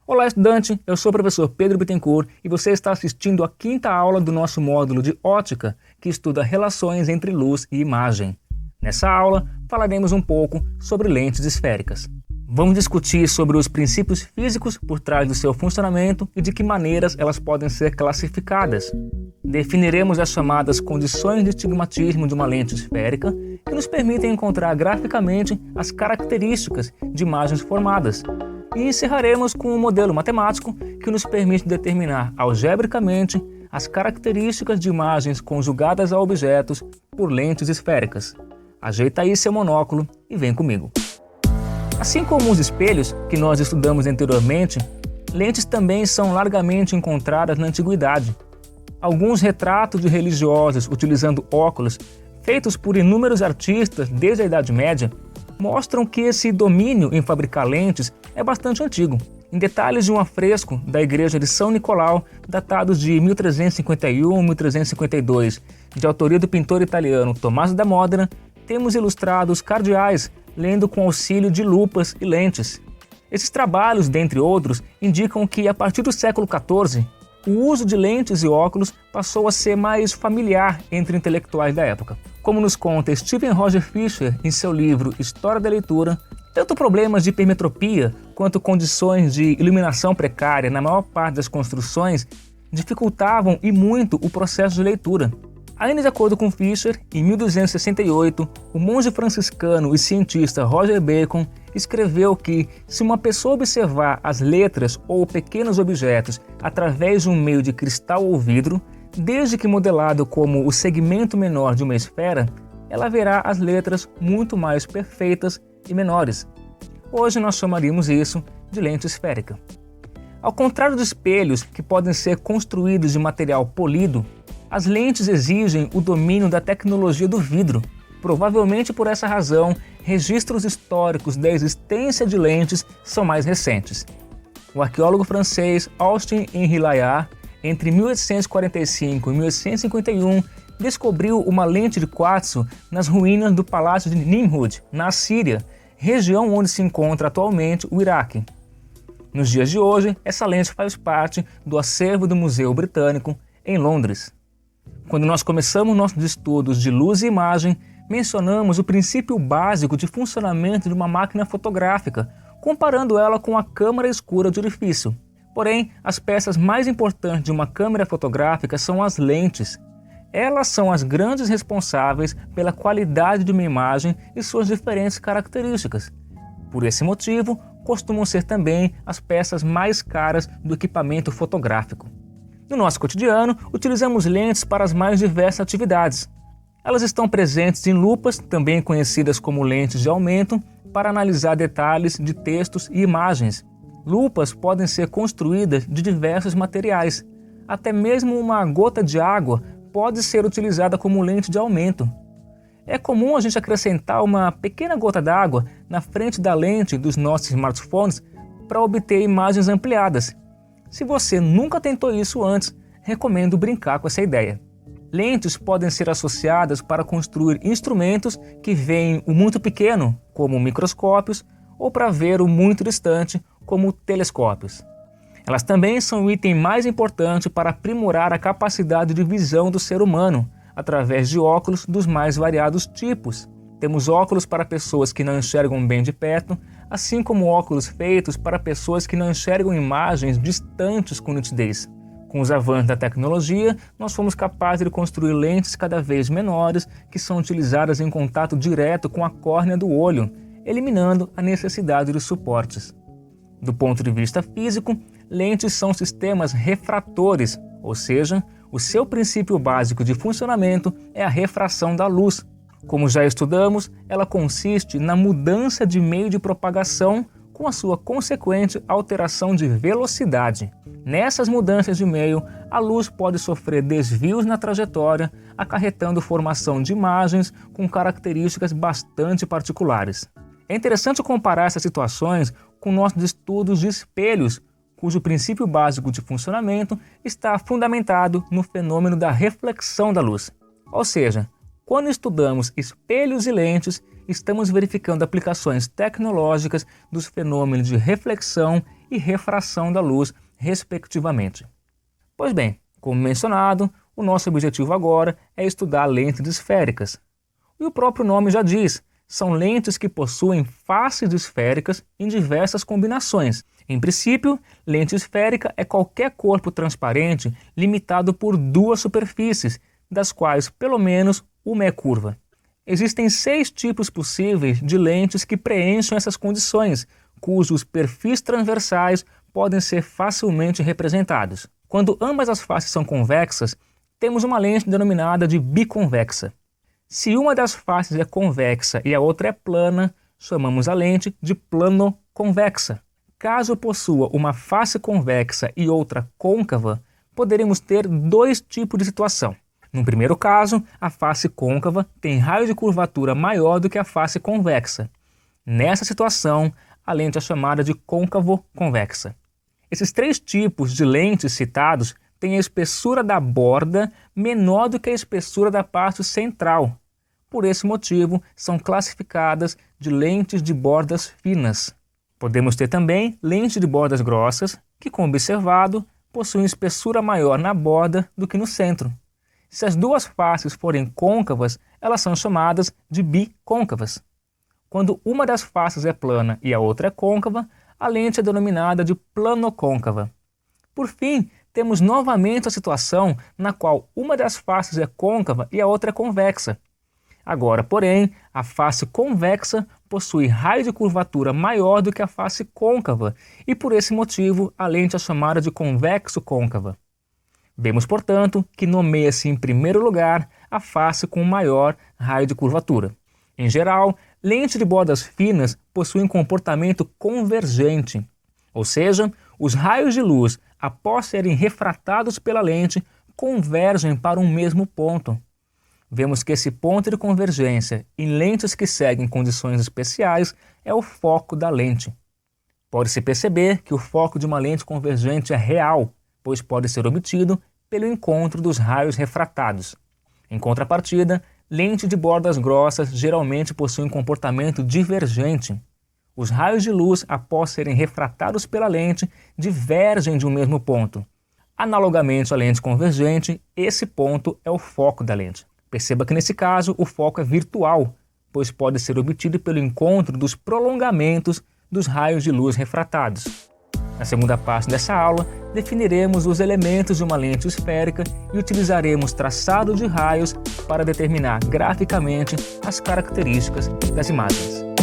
Olá, estudante! Eu sou o professor Pedro Bittencourt e você está assistindo a quinta aula do nosso módulo de ótica, que estuda relações entre luz e imagem. Nessa aula, falaremos um pouco sobre lentes esféricas. Vamos discutir sobre os princípios físicos por trás do seu funcionamento e de que maneiras elas podem ser classificadas. Definiremos as chamadas condições de estigmatismo de uma lente esférica, que nos permitem encontrar graficamente as características de imagens formadas. E encerraremos com um modelo matemático que nos permite determinar algebricamente as características de imagens conjugadas a objetos por lentes esféricas. Ajeita aí seu monóculo e vem comigo. Assim como os espelhos, que nós estudamos anteriormente, lentes também são largamente encontradas na antiguidade. Alguns retratos de religiosos utilizando óculos, feitos por inúmeros artistas desde a Idade Média, mostram que esse domínio em fabricar lentes é bastante antigo. Em detalhes de um afresco da igreja de São Nicolau, datados de 1351 e 1352, de autoria do pintor italiano Tommaso da Modena, temos ilustrados cardeais lendo com auxílio de lupas e lentes. Esses trabalhos, dentre outros, indicam que a partir do século XIV, o uso de lentes e óculos passou a ser mais familiar entre intelectuais da época. Como nos conta Steven Roger Fisher em seu livro História da Leitura, tanto problemas de hipermetropia quanto condições de iluminação precária na maior parte das construções dificultavam e muito o processo de leitura. Ainda de acordo com Fisher, em 1268, o monge franciscano e cientista Roger Bacon escreveu que, se uma pessoa observar as letras ou pequenos objetos através de um meio de cristal ou vidro, desde que modelado como o segmento menor de uma esfera, ela verá as letras muito mais perfeitas e menores. Hoje nós chamaríamos isso de lente esférica. Ao contrário dos espelhos, que podem ser construídos de material polido, as lentes exigem o domínio da tecnologia do vidro. Provavelmente por essa razão, registros históricos da existência de lentes são mais recentes. O arqueólogo francês Austin-Henri Layard, entre 1845 e 1851, descobriu uma lente de quartzo nas ruínas do Palácio de Nimrud, na Síria, região onde se encontra atualmente o Iraque. Nos dias de hoje, essa lente faz parte do acervo do Museu Britânico, em Londres. Quando nós começamos nossos estudos de luz e imagem, mencionamos o princípio básico de funcionamento de uma máquina fotográfica, comparando ela com a câmara escura de orifício. Porém, as peças mais importantes de uma câmera fotográfica são as lentes. Elas são as grandes responsáveis pela qualidade de uma imagem e suas diferentes características. Por esse motivo, costumam ser também as peças mais caras do equipamento fotográfico. No nosso cotidiano, utilizamos lentes para as mais diversas atividades. Elas estão presentes em lupas, também conhecidas como lentes de aumento, para analisar detalhes de textos e imagens. Lupas podem ser construídas de diversos materiais. Até mesmo uma gota de água pode ser utilizada como lente de aumento. É comum a gente acrescentar uma pequena gota d'água na frente da lente dos nossos smartphones para obter imagens ampliadas. Se você nunca tentou isso antes, recomendo brincar com essa ideia. Lentes podem ser associadas para construir instrumentos que veem o muito pequeno, como microscópios, ou para ver o muito distante, como telescópios. Elas também são o item mais importante para aprimorar a capacidade de visão do ser humano, através de óculos dos mais variados tipos. Temos óculos para pessoas que não enxergam bem de perto, assim como óculos feitos para pessoas que não enxergam imagens distantes com nitidez. Com os avanços da tecnologia, nós fomos capazes de construir lentes cada vez menores que são utilizadas em contato direto com a córnea do olho, eliminando a necessidade de suportes. Do ponto de vista físico, lentes são sistemas refratores, ou seja, o seu princípio básico de funcionamento é a refração da luz. Como já estudamos, ela consiste na mudança de meio de propagação com a sua consequente alteração de velocidade. Nessas mudanças de meio, a luz pode sofrer desvios na trajetória, acarretando formação de imagens com características bastante particulares. É interessante comparar essas situações com nossos estudos de espelhos, cujo princípio básico de funcionamento está fundamentado no fenômeno da reflexão da luz. Ou seja, quando estudamos espelhos e lentes, estamos verificando aplicações tecnológicas dos fenômenos de reflexão e refração da luz, respectivamente. Pois bem, como mencionado, o nosso objetivo agora é estudar lentes esféricas. E o próprio nome já diz, são lentes que possuem faces esféricas em diversas combinações. Em princípio, lente esférica é qualquer corpo transparente limitado por duas superfícies, das quais pelo menos uma é curva. Existem 6 tipos possíveis de lentes que preenchem essas condições, cujos perfis transversais podem ser facilmente representados. Quando ambas as faces são convexas, temos uma lente denominada de biconvexa. Se uma das faces é convexa e a outra é plana, chamamos a lente de plano-convexa. Caso possua uma face convexa e outra côncava, poderemos ter 2 tipos de situação. No primeiro caso, a face côncava tem raio de curvatura maior do que a face convexa. Nessa situação, a lente é chamada de côncavo-convexa. Esses 3 tipos de lentes citados têm a espessura da borda menor do que a espessura da parte central. Por esse motivo, são classificadas de lentes de bordas finas. Podemos ter também lentes de bordas grossas, que, como observado, possuem espessura maior na borda do que no centro. Se as duas faces forem côncavas, elas são chamadas de bicôncavas. Quando uma das faces é plana e a outra é côncava, a lente é denominada de planocôncava. Por fim, temos novamente a situação na qual uma das faces é côncava e a outra é convexa. Agora, porém, a face convexa possui raio de curvatura maior do que a face côncava e, por esse motivo, a lente é chamada de convexo-côncava. Vemos, portanto, que nomeia-se em primeiro lugar a face com maior raio de curvatura. Em geral, lentes de bordas finas possuem comportamento convergente, ou seja, os raios de luz, após serem refratados pela lente, convergem para um mesmo ponto. Vemos que esse ponto de convergência em lentes que seguem condições especiais é o foco da lente. Pode-se perceber que o foco de uma lente convergente é real, pois pode ser obtido pelo encontro dos raios refratados. Em contrapartida, lentes de bordas grossas geralmente possuem comportamento divergente. Os raios de luz, após serem refratados pela lente, divergem de um mesmo ponto. Analogamente à lente convergente, esse ponto é o foco da lente. Perceba que nesse caso o foco é virtual, pois pode ser obtido pelo encontro dos prolongamentos dos raios de luz refratados. Na segunda parte dessa aula, definiremos os elementos de uma lente esférica e utilizaremos traçado de raios para determinar graficamente as características das imagens.